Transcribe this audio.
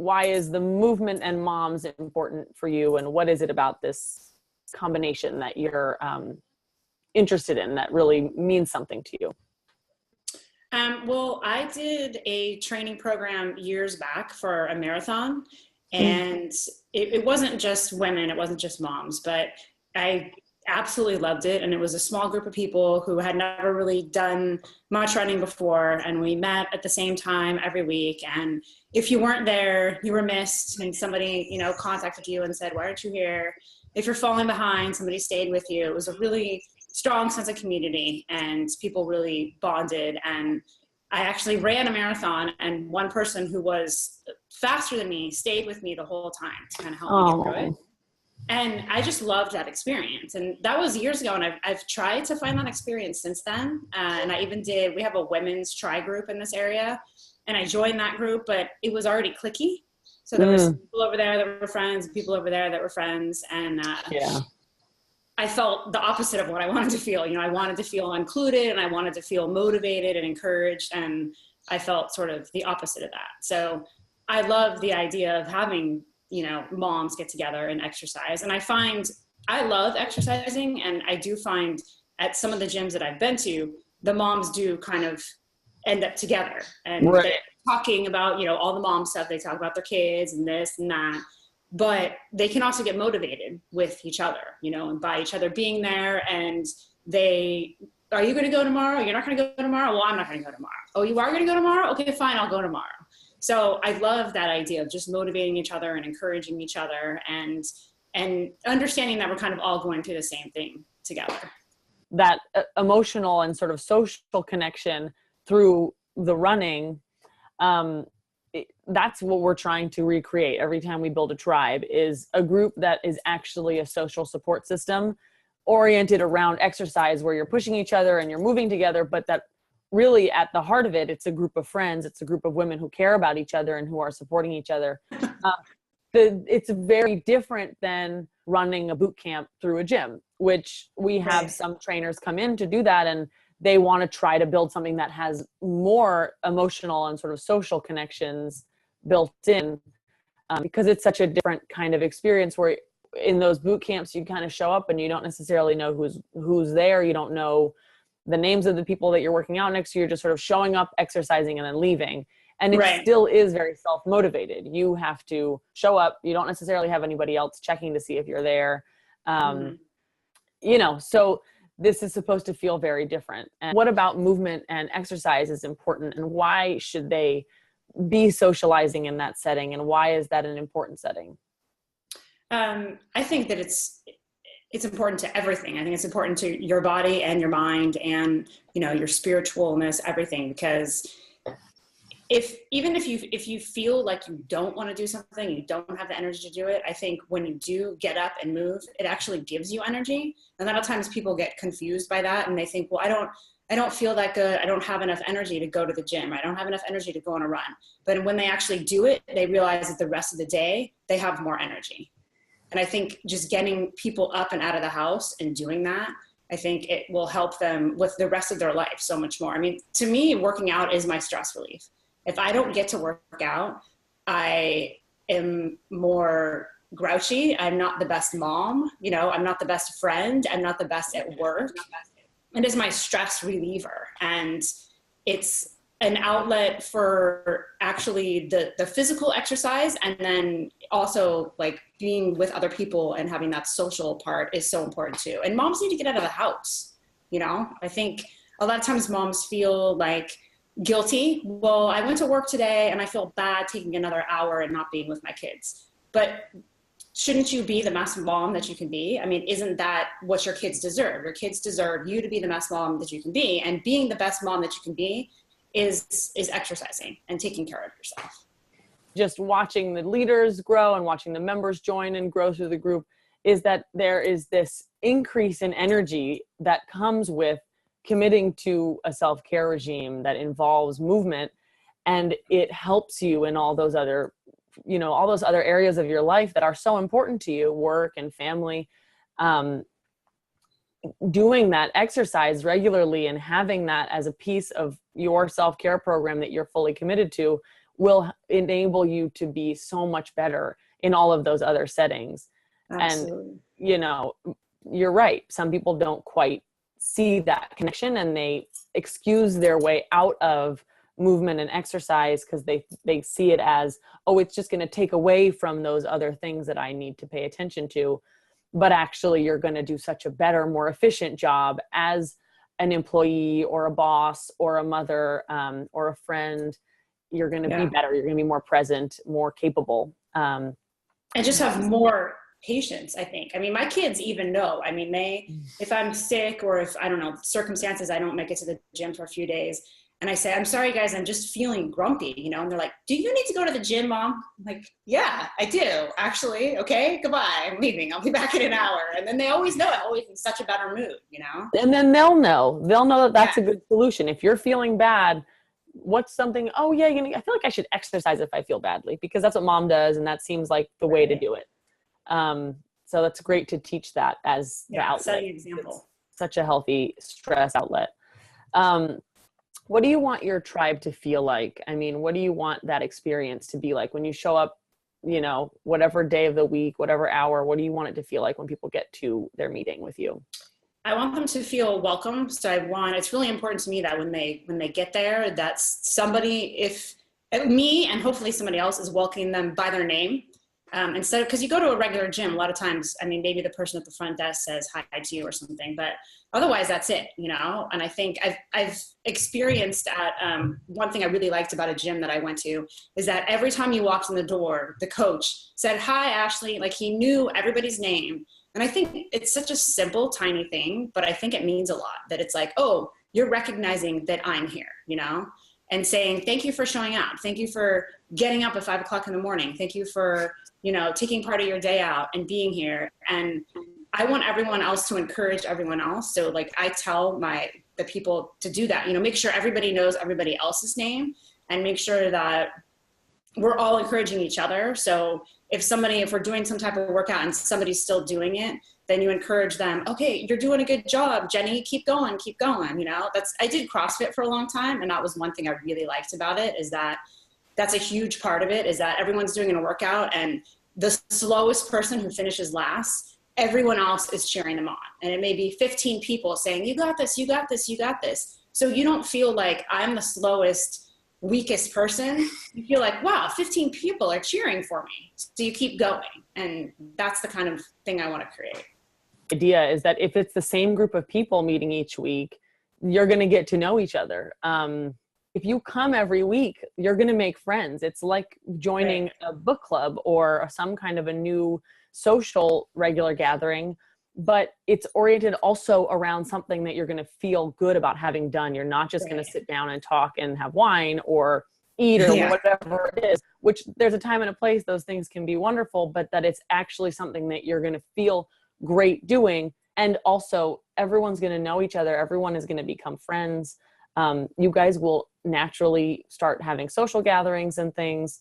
why is the movement and moms important for you? And what is it about this combination that you're interested in that really means something to you? Well, I did a training program years back for a marathon, and it wasn't just women, it wasn't just moms, but I absolutely loved it. And it was a small group of people who had never really done much running before. And we met at the same time every week. And if you weren't there, you were missed. And somebody, contacted you and said, why aren't you here? If you're falling behind, somebody stayed with you. It was a really strong sense of community, and people really bonded. And I actually ran a marathon, and one person who was faster than me stayed with me the whole time to kind of help me get through it. And I just loved that experience. And that was years ago. And I've tried to find that experience since then. And I even we have a women's tri group in this area, and I joined that group, but it was already cliquey. So there was people over there that were friends, people over there that were friends. And I felt the opposite of what I wanted to feel. I wanted to feel included, and I wanted to feel motivated and encouraged. And I felt sort of the opposite of that. So I love the idea of having, moms get together and exercise. And I love exercising. And I do find at some of the gyms that I've been to, the moms do kind of end up together, and they're talking about, all the mom stuff. They talk about their kids and this and that. But they can also get motivated with each other, and by each other being there. And are you going to go tomorrow? You're not going to go tomorrow? Well, I'm not going to go tomorrow. Oh, you are going to go tomorrow? Okay, fine. I'll go tomorrow. So I love that idea of just motivating each other and encouraging each other, and understanding that we're kind of all going through the same thing together. That emotional and sort of social connection through the running, that's what we're trying to recreate every time we build a tribe, is a group that is actually a social support system oriented around exercise, where you're pushing each other and you're moving together, but that really at the heart of it, it's a group of friends. It's a group of women who care about each other and who are supporting each other. It's very different than running a boot camp through a gym, which we have some trainers come in to do that. And they want to try to build something that has more emotional and sort of social connections built in, because it's such a different kind of experience, where in those boot camps, you kind of show up and you don't necessarily know who's there. You don't know the names of the people that you're working out next to. You're just sort of showing up, exercising, and then leaving. And it still is very self-motivated. You have to show up. You don't necessarily have anybody else checking to see if you're there. So this is supposed to feel very different. And what about movement and exercise is important, and why should they be socializing in that setting? And why is that an important setting? I think that it's important to everything. I think it's important to your body and your mind and, your spiritualness, everything, because if you feel like you don't want to do something, you don't have the energy to do it, I think when you do get up and move, it actually gives you energy. And a lot of times people get confused by that, and they think, well, I don't feel that good. I don't have enough energy to go to the gym. I don't have enough energy to go on a run. But when they actually do it, they realize that the rest of the day, they have more energy. And I think just getting people up and out of the house and doing that, I think it will help them with the rest of their life so much more. I mean, to me, working out is my stress relief. If I don't get to work out, I am more grouchy. I'm not the best mom. I'm not the best friend. I'm not the best at work. It is my stress reliever. And it's an outlet for actually the physical exercise. And then also like being with other people and having that social part is so important too. And moms need to get out of the house. I think a lot of times moms feel like guilty. Well, I went to work today and I feel bad taking another hour and not being with my kids. But shouldn't you be the best mom that you can be? I mean, isn't that what your kids deserve? Your kids deserve you to be the best mom that you can be. And being the best mom that you can be is exercising and taking care of yourself. Just watching the leaders grow and watching the members join and grow through the group, is that there is this increase in energy that comes with committing to a self-care regime that involves movement, and it helps you in all those other areas of your life that are so important to you, work and family. Doing that exercise regularly and having that as a piece of your self-care program that you're fully committed to will enable you to be so much better in all of those other settings. Absolutely. And, you know, you're right. Some people don't quite see that connection, and they excuse their way out of movement and exercise because they see it as, oh, it's just going to take away from those other things that I need to pay attention to. But actually, you're going to do such a better, more efficient job as an employee or a boss or a mother or a friend. You're going to be better. You're going to be more present, more capable. And just have more patience, I think. I mean, my kids even know. I mean, if I'm sick or if, I don't know, circumstances, I don't make it to the gym for a few days, and I say, I'm sorry, guys, I'm just feeling grumpy, you know? And they're like, do you need to go to the gym, Mom? I'm like, yeah, I do, actually. Okay, goodbye. I'm leaving. I'll be back in an hour. And then they always know I'm always in such a better mood, you know? And then they'll know that that's a good solution. If you're feeling bad, what's something, oh yeah, I feel like I should exercise if I feel badly, because that's what Mom does. And that seems like the way to do it. So that's great to teach that as the outlet. Setting an example. It's such a healthy stress outlet. What do you want your tribe to feel like? I mean, what do you want that experience to be like when you show up, you know, whatever day of the week, whatever hour? What do you want it to feel like when people get to their meeting with you? I want them to feel welcome. So it's really important to me that when they get there, that's somebody, if me and hopefully somebody else is welcoming them by their name. Instead of, because you go to a regular gym, a lot of times, I mean, maybe the person at the front desk says hi to you or something, but otherwise that's it, you know? And I think I've experienced one thing I really liked about a gym that I went to is that every time you walked in the door, the coach said, hi, Ashley, like he knew everybody's name. And I think it's such a simple, tiny thing, but I think it means a lot, that it's like, oh, you're recognizing that I'm here, you know? And saying, thank you for showing up. Thank you for getting up at 5 o'clock in the morning. Thank you for, you know, taking part of your day out and being here. And I want everyone else to encourage everyone else. So like I tell the people to do that, you know, make sure everybody knows everybody else's name and make sure that we're all encouraging each other. So if we're doing some type of workout and somebody's still doing it, then you encourage them, okay, you're doing a good job, Jenny, keep going, you know? I did CrossFit for a long time, and that was one thing I really liked about it, is that that's a huge part of it, is that everyone's doing a workout, and the slowest person who finishes last, everyone else is cheering them on. And it may be 15 people saying, you got this, you got this, you got this. So you don't feel like I'm the slowest, weakest person. You feel like, wow, 15 people are cheering for me. So you keep going. And that's the kind of thing I want to create. Idea is that if it's the same group of people meeting each week, you're going to get to know each other. If you come every week, you're going to make friends. It's like joining a book club or some kind of a new social regular gathering, but it's oriented also around something that you're going to feel good about having done. You're not just going to sit down and talk and have wine or eat or whatever it is, which there's a time and a place. Those things can be wonderful, but that it's actually something that you're going to feel great doing. And also everyone's going to know each other. Everyone is going to become friends. You guys will naturally start having social gatherings and things.